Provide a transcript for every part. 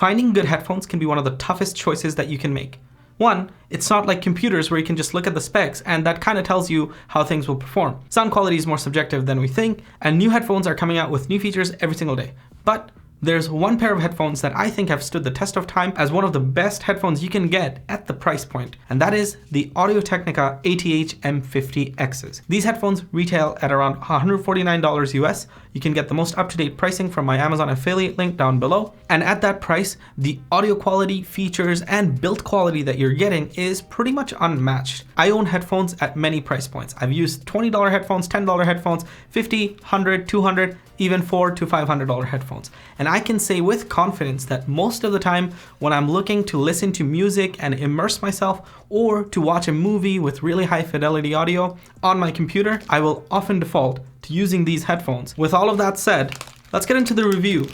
Finding good headphones can be one of the toughest choices that you can make. One, it's not like computers where you can just look at the specs and that kind of tells you how things will perform. Sound quality is more subjective than we think, and new headphones are coming out with new features every single day. But there's one pair of headphones that I think have stood the test of time as one of the best headphones you can get at the price point, and that is the Audio-Technica ATH-M50Xs. These headphones retail at around $149 US. You can get the most up-to-date pricing from my Amazon affiliate link down below. And at that price, the audio quality, features, and build quality that you're getting is pretty much unmatched. I own headphones at many price points. I've used $20 headphones, $10 headphones, $50, $100, $200, even $400 to $500 headphones. And I can say with confidence that most of the time when I'm looking to listen to music and immerse myself, or to watch a movie with really high fidelity audio on my computer, I will often default to using these headphones. With all of that said, let's get into the review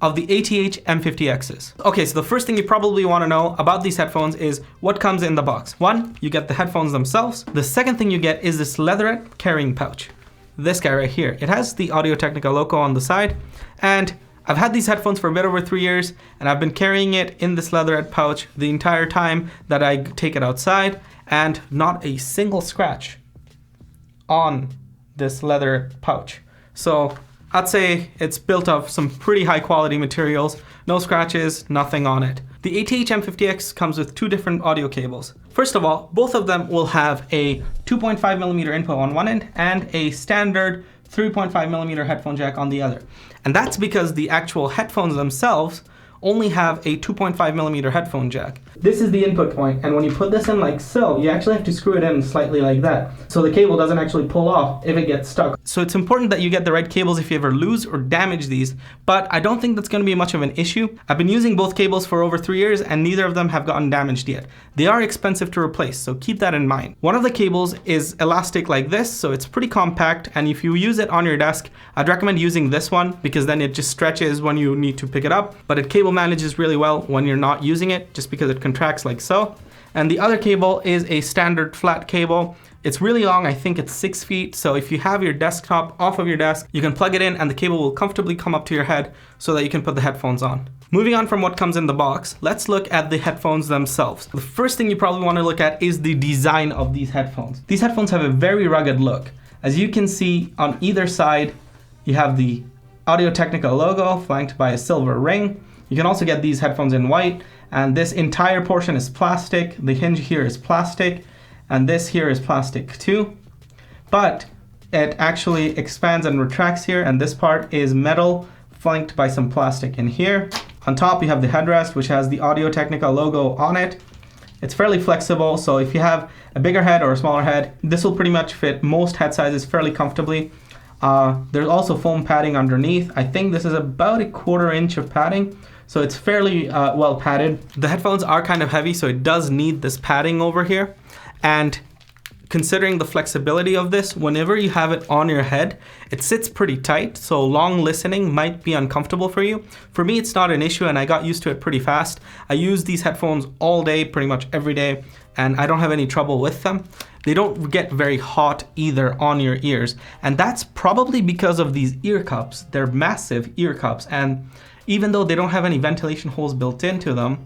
of the ATH-M50Xs. Okay, so the first thing you probably want to know about these headphones is what comes in the box. One, you get the headphones themselves. The second thing you get is this leatherette carrying pouch. This guy right here. It has the Audio-Technica logo on the side, and I've had these headphones for a bit over 3 years, and I've been carrying it in this leatherette pouch the entire time that I take it outside, and not a single scratch on this leather pouch. So I'd say it's built of some pretty high quality materials, no scratches, nothing on it. The ATH-M50X comes with two different audio cables. First of all, both of them will have a 2.5mm input on one end and a standard 3.5mm headphone jack on the other. And that's because the actual headphones themselves only have a 2.5mm headphone jack. This is the input point, and when you put this in like so, you actually have to screw it in slightly like that, so the cable doesn't actually pull off if it gets stuck. So it's important that you get the right cables if you ever lose or damage these, but I don't think that's going to be much of an issue. I've been using both cables for over 3 years and neither of them have gotten damaged yet. They are expensive to replace, so keep that in mind. One of the cables is elastic like this, so it's pretty compact, and if you use it on your desk, I'd recommend using this one because then it just stretches when you need to pick it up, but it cable manages really well when you're not using it just because it contracts like so. And the other cable is a standard flat cable. It's really long, I think it's 6 feet, so if you have your desktop off of your desk, you can plug it in and the cable will comfortably come up to your head so that you can put the headphones on. Moving on from what comes in the box, let's look at the headphones themselves. The first thing you probably want to look at is the design of these headphones. These headphones have a very rugged look. As you can see on either side, you have the Audio-Technica logo flanked by a silver ring. You can also get these headphones in white, and this entire portion is plastic. The hinge here is plastic, and this here is plastic too. But it actually expands and retracts here, and this part is metal flanked by some plastic in here. On top you have the headrest, which has the Audio-Technica logo on it. It's fairly flexible, so if you have a bigger head or a smaller head, this will pretty much fit most head sizes fairly comfortably. There's also foam padding underneath. I think this is about a 1/4 inch of padding, so it's fairly well padded. The headphones are kind of heavy, so it does need this padding over here. And considering the flexibility of this, whenever you have it on your head, it sits pretty tight, so long listening might be uncomfortable for you. For me, it's not an issue, and I got used to it pretty fast. I use these headphones all day, pretty much every day, and I don't have any trouble with them. They don't get very hot either on your ears, and that's probably because of these ear cups. They're massive ear cups, and even though they don't have any ventilation holes built into them,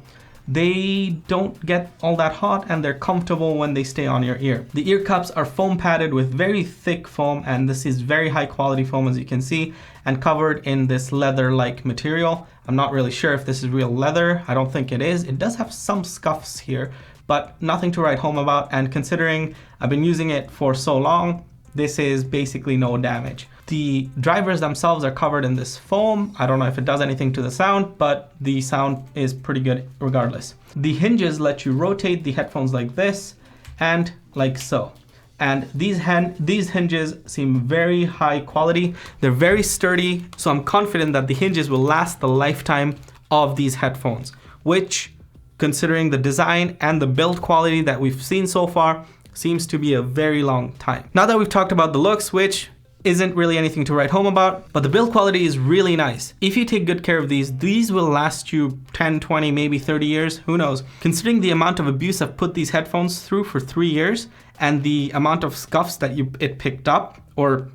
they don't get all that hot and they're comfortable when they stay on your ear. The ear cups are foam padded with very thick foam, and this is very high quality foam, as you can see, and covered in this leather-like material. I'm not really sure if this is real leather. I don't think it is. It does have some scuffs here, but nothing to write home about, and considering I've been using it for so long, this is basically no damage. The drivers themselves are covered in this foam. I don't know if it does anything to the sound, but the sound is pretty good regardless. The hinges let you rotate the headphones like this and like so. And these hinges seem very high quality. They're very sturdy, so I'm confident that the hinges will last the lifetime of these headphones, which, considering the design and the build quality that we've seen so far, seems to be a very long time. Now that we've talked about the looks, which isn't really anything to write home about, but the build quality is really nice. If you take good care of these will last you 10, 20, maybe 30 years, who knows? Considering the amount of abuse I've put these headphones through for 3 years, and the amount of scuffs that it picked up, or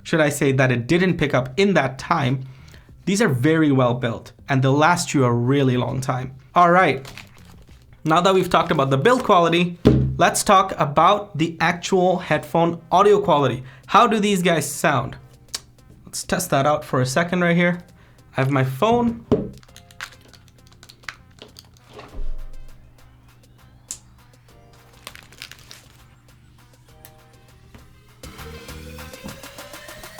should I say that it didn't pick up in that time, These are very well built and they'll last you a really long time. All right, now that we've talked about the build quality, let's talk about the actual headphone audio quality. How do these guys sound? Let's test that out for a second right here. I have my phone.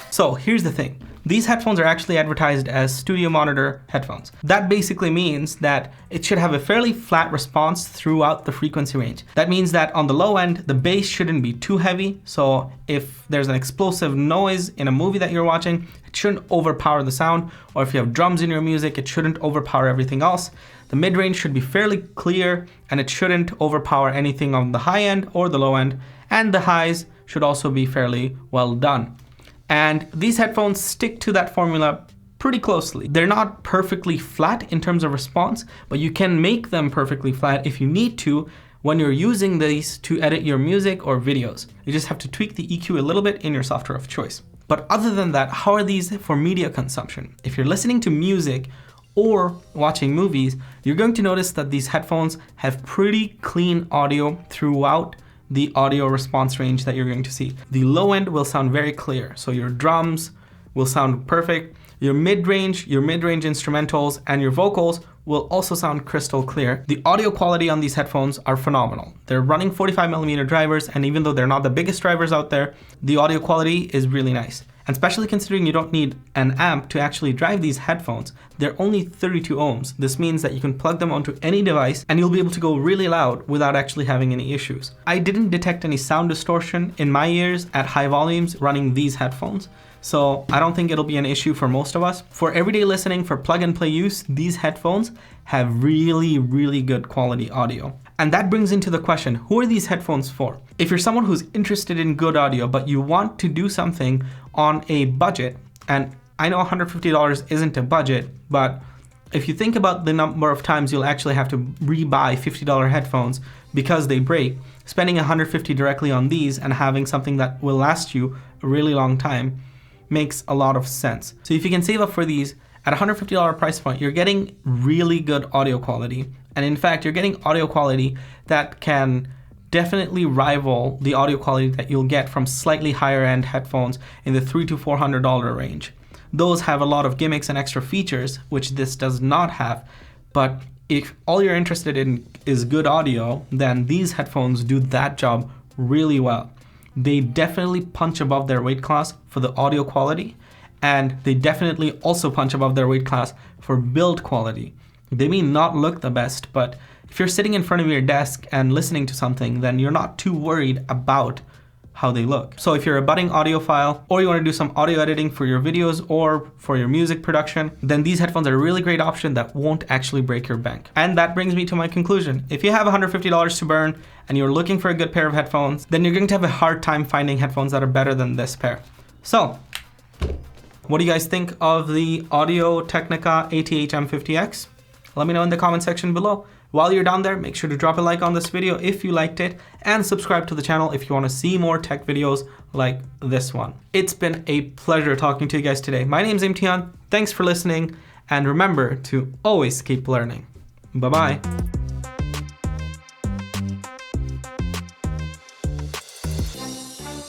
So here's the thing. These headphones are actually advertised as studio monitor headphones. That basically means that it should have a fairly flat response throughout the frequency range. That means that on the low end, the bass shouldn't be too heavy. So if there's an explosive noise in a movie that you're watching, it shouldn't overpower the sound. Or if you have drums in your music, it shouldn't overpower everything else. The mid-range should be fairly clear and it shouldn't overpower anything on the high end or the low end. And the highs should also be fairly well done. And these headphones stick to that formula pretty closely. They're not perfectly flat in terms of response, but you can make them perfectly flat if you need to when you're using these to edit your music or videos. You just have to tweak the EQ a little bit in your software of choice. But other than that, how are these for media consumption? If you're listening to music or watching movies, you're going to notice that these headphones have pretty clean audio throughout the audio response range that you're going to see. The low end will sound very clear. So your drums will sound perfect. Your mid-range instrumentals and your vocals will also sound crystal clear. The audio quality on these headphones are phenomenal. They're running 45mm drivers, and even though they're not the biggest drivers out there, the audio quality is really nice. And especially considering you don't need an amp to actually drive these headphones, they're only 32 ohms. This means that you can plug them onto any device and you'll be able to go really loud without actually having any issues. I didn't detect any sound distortion in my ears at high volumes running these headphones, so I don't think it'll be an issue for most of us. For everyday listening, for plug and play use, these headphones have really good quality audio. And that brings into the question, who are these headphones for? If you're someone who's interested in good audio, but you want to do something on a budget, and I know $150 isn't a budget, but if you think about the number of times you'll actually have to rebuy $50 headphones because they break, spending $150 directly on these and having something that will last you a really long time makes a lot of sense. So if you can save up for these at $150 price point, you're getting really good audio quality. And in fact, you're getting audio quality that can definitely rival the audio quality that you'll get from slightly higher end headphones in the $300 to $400 range. Those have a lot of gimmicks and extra features, which this does not have. But if all you're interested in is good audio, then these headphones do that job really well. They definitely punch above their weight class for the audio quality, and they definitely also punch above their weight class for build quality. They may not look the best, but if you're sitting in front of your desk and listening to something, then you're not too worried about how they look. So if you're a budding audiophile, or you want to do some audio editing for your videos or for your music production, then these headphones are a really great option that won't actually break your bank. And that brings me to my conclusion. If you have $150 to burn and you're looking for a good pair of headphones, then you're going to have a hard time finding headphones that are better than this pair. So, what do you guys think of the Audio-Technica ATH-M50X? Let me know in the comment section below. While you're down there, make sure to drop a like on this video if you liked it, and subscribe to the channel if you want to see more tech videos like this one. It's been a pleasure talking to you guys today. My name's Imtihan. Thanks for listening, and remember to always keep learning. Bye-bye.